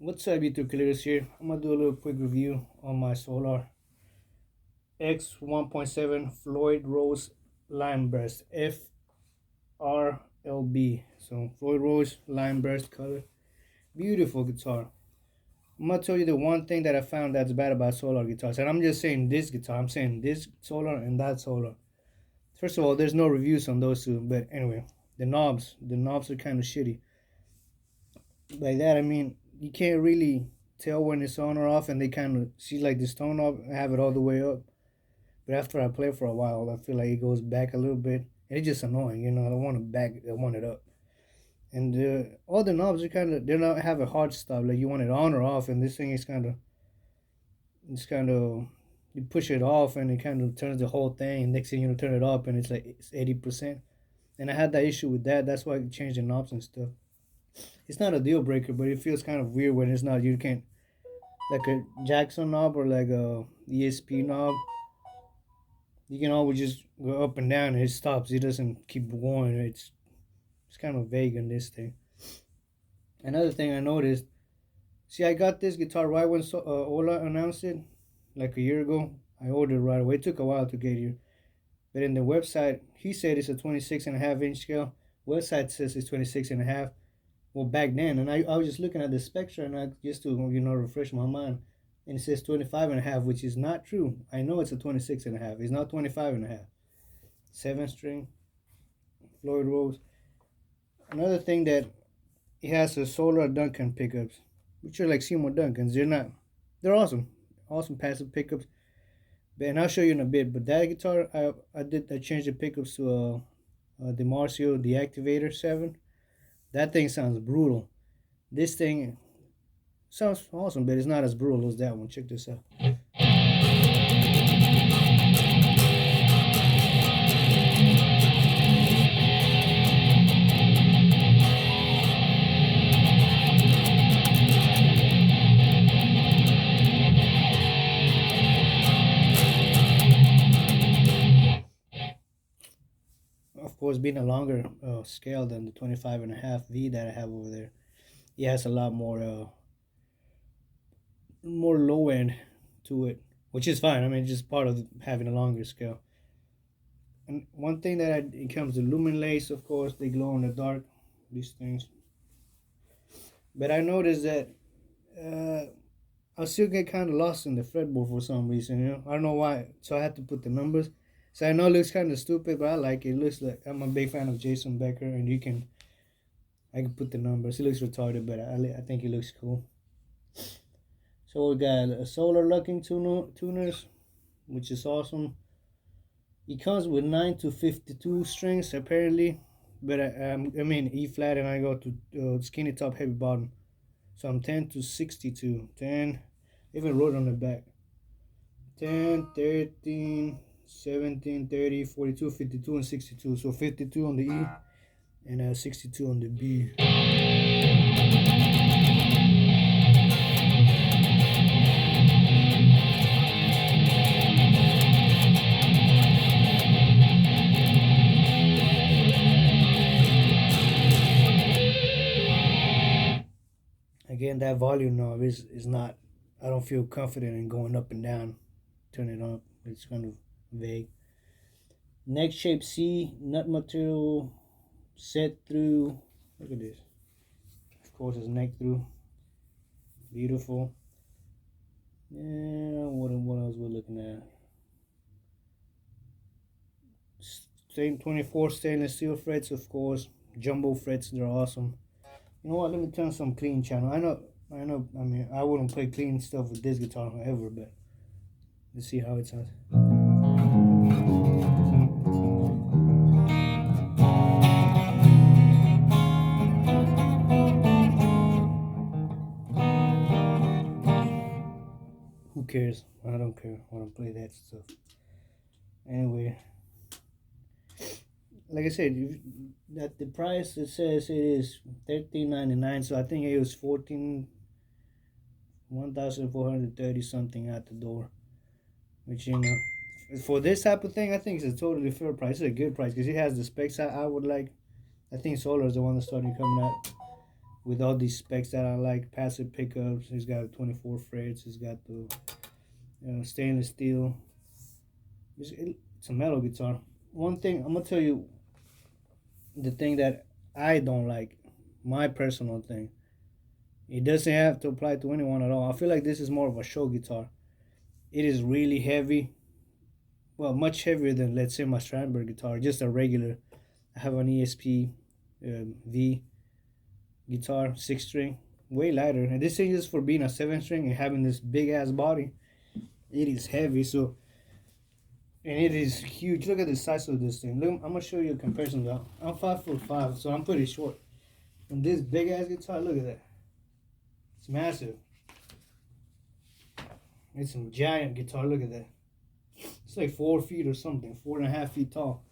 What's up, YouTube Killers here? I'm gonna do a little quick review on my solar X1.7 Floyd Rose Lime Burst FRLB. So Floyd Rose Lime Burst color, beautiful guitar. I'm gonna tell you the one thing that I found that's bad about solar guitars, and I'm just saying this guitar. I'm saying this solar and that solar. First of all, there's no reviews on those two, but anyway, the knobs are kind of shitty. By that I mean you can't really tell when it's on or off, and they kind of see like this tone knob. I have it all the way up, but after I play for a while, I feel like it goes back a little bit. And it's just annoying, you know. I don't want it back. I want it up, and all the knobs are they're not have a hard stop. Like you want it on or off, and this thing is it's kind of you push it off and it kind of turns the whole thing. And next thing you know, turn it up and it's like it's 80%. And I had that issue with that. That's why I changed the knobs and stuff. It's not a deal breaker, but it feels kind of weird when it's not. You can't like a Jackson knob or like a ESP knob. You can always just go up and down and it stops. It doesn't keep going. It's kind of vague on this thing. Another thing I noticed. See, I got this guitar right when Ola announced it, like a year ago. I ordered right away. It took a while to get here, but in the website, he said it's a 26.5 inch scale. Website says it's 26.5. Well, back then, and I was just looking at the spectra, and I just to refresh my mind, and it says 25.5, which is not true. I know it's a 26.5. It's not 25.5. 7 string Floyd Rose. Another thing that it has a solar Duncan pickups, which are like Seymour Duncans. They're awesome, awesome passive pickups. And I'll show you in a bit. But that guitar, I changed the pickups to a DiMarzio Deactivator 7. That thing sounds brutal. This thing sounds awesome, but it's not as brutal as that one. Check this out. Of course, being a longer scale than the 25.5 V that I have over there, it has a lot more low end to it, which is fine. I mean, just part of having a longer scale. And one thing it comes to lumen lace, of course, they glow in the dark. These things, but I noticed that I still get kind of lost in the fretboard for some reason. I don't know why. So I had to put the numbers. So I know it looks kind of stupid, but I like it. It looks like I'm a big fan of Jason Becker, and I can put the numbers. It looks retarded, but I think it looks cool. So we got a solar locking tuners, which is awesome. It comes with 9 to 52 strings apparently, but I mean E flat, and I go to skinny top, heavy bottom. So I'm 10 to 62. 10, even wrote on the back. 10, 13, 17, 30, 42, 52, and 62. So 52 on the E and 62 on the B. Again, that volume knob is not, I don't feel confident in going up and down, turn it up. It's kind of vague. Neck shape C, nut material set through. Look at this. Of course, it's neck through. Beautiful. Yeah, what else we're looking at? Same 24 stainless steel frets, of course. Jumbo frets, they're awesome. You know what? Let me turn some clean channel. I know. I mean, I wouldn't play clean stuff with this guitar ever, but let's see how it sounds. Who cares? I don't care. I don't play that stuff. Anyway, like I said, that the price it says it is $13.99, so I think it was 1,430 something at the door, which for this type of thing I think it's a totally fair price. It's a good price because it has the specs I would like. I think Solar is the one that started coming out with all these specs that I like. Passive pickups. It's got 24 frets. It's got the stainless steel. It's a metal guitar. One thing I'm gonna tell you, the thing that I don't like, my personal thing. It doesn't have to apply to anyone at all. I feel like this is more of a show guitar. It is really heavy. Well, much heavier than, let's say, my Strandberg guitar. Just a regular. I have an ESP V guitar, 6 string, way lighter. And this thing is for being a 7 string and having this big ass body. It is heavy, so, and it is huge. Look at the size of this thing. Look, I'm gonna show you a comparison. Though I'm 5'5", so I'm pretty short. And this big ass guitar, look at that. It's massive. It's a giant guitar. Look at that. It's like 4 feet or something, 4.5 feet tall.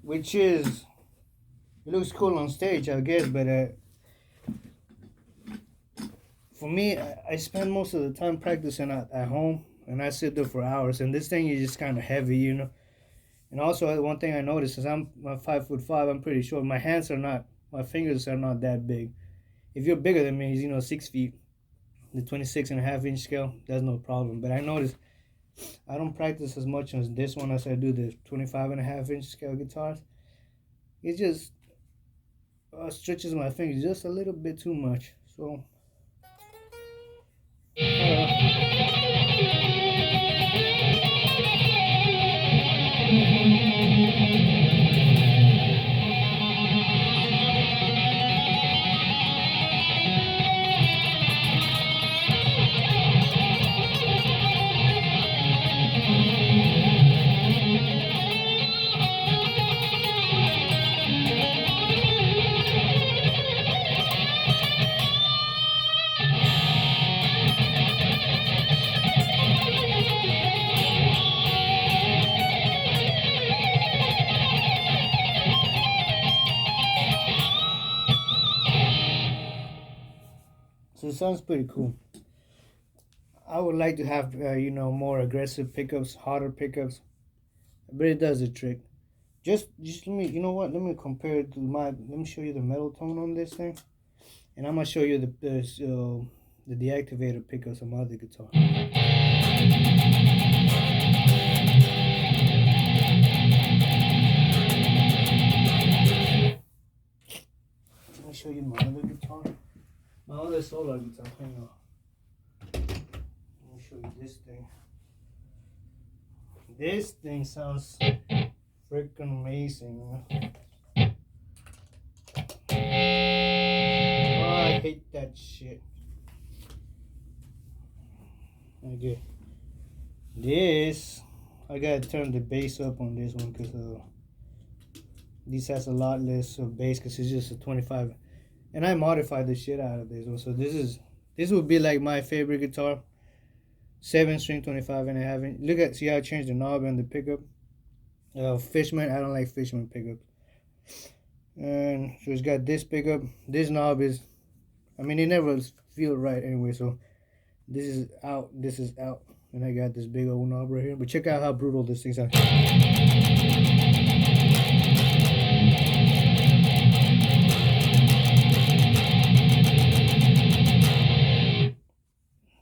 Which is, it looks cool on stage, I guess, but for me, I spend most of the time practicing at home, and I sit there for hours. And this thing is just kind of heavy, you know. And also, one thing I noticed is I'm 5'5". I'm pretty short. My hands are not, my fingers are not that big. If you're bigger than me, you know, 6 feet, the 26.5-inch scale, that's no problem. But I noticed I don't practice as much on this one as I do the 25.5-inch scale guitars. It just stretches my fingers just a little bit too much. So, so it sounds pretty cool. I would like to have, you know, more aggressive pickups, harder pickups, but it does the trick. Just let me, you know what? Let me compare it to let me show you the metal tone on this thing, and I'm gonna show you the deactivator pickups on my other guitar. Let me show you my other guitar, my other solar guitar. Hang on. Let me show you this thing. This thing sounds freaking amazing. Oh, I hate that shit. Okay. This, I gotta turn the bass up on this one because this has a lot less bass because it's just a 25. And I modified the shit out of this one. So this would be like my favorite guitar. 7-string, 25.5. Look at, see how I changed the knob and the pickup. Fishman, I don't like Fishman pickups. And so it's got this pickup. This knob is, I mean, it never feels right anyway. So this is out, this is out. And I got this big old knob right here. But check out how brutal this thing sounds.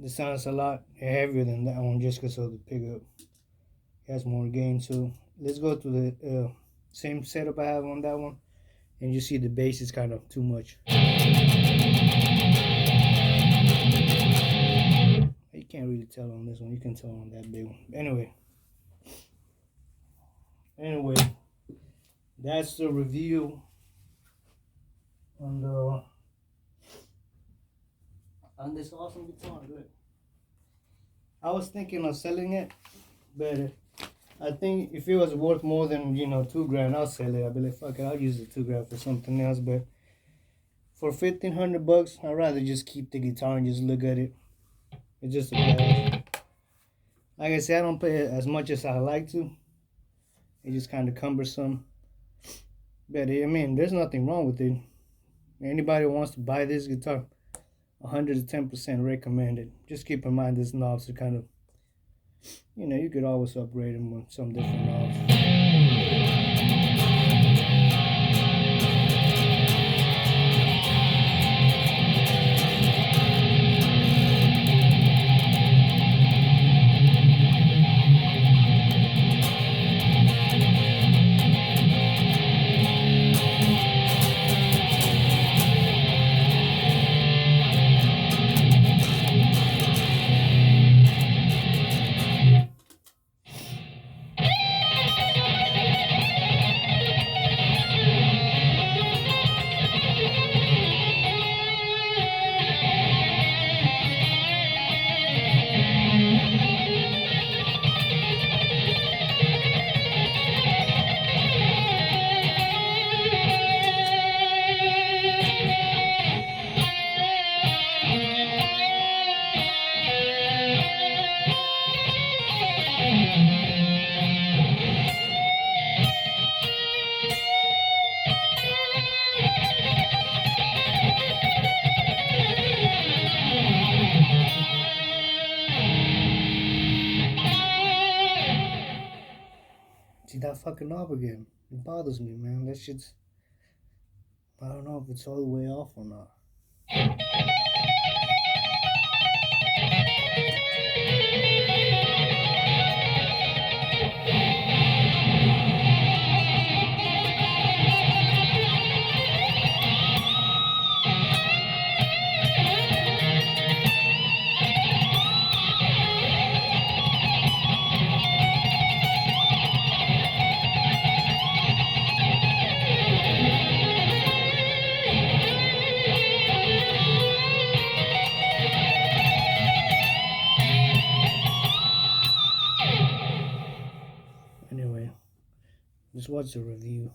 This sounds a lot heavier than that one just because of the pickup. It has more gain. So let's go to the same setup I have on that one. And you see the bass is kind of too much. You can't really tell on this one. You can tell on that big one. Anyway, that's the review on this awesome guitar. Look, I was thinking of selling it, but I think if it was worth more than, you know, $2,000, I'll sell it. I'll be like, fuck it, I'll use the $2,000 for something else. But for $1,500, I'd rather just keep the guitar and just look at it. It's just a blast. Like I said, I don't play it as much as I like to. It's just kind of cumbersome. But I mean, there's nothing wrong with it. Anybody who wants to buy this guitar, 110% recommended. Just keep in mind these knobs are kind of, you know, you could always upgrade them with some different knobs. fucking knob again. It bothers me, man. That shit's, I don't know if it's all the way off or not. Anyway, just watch the review.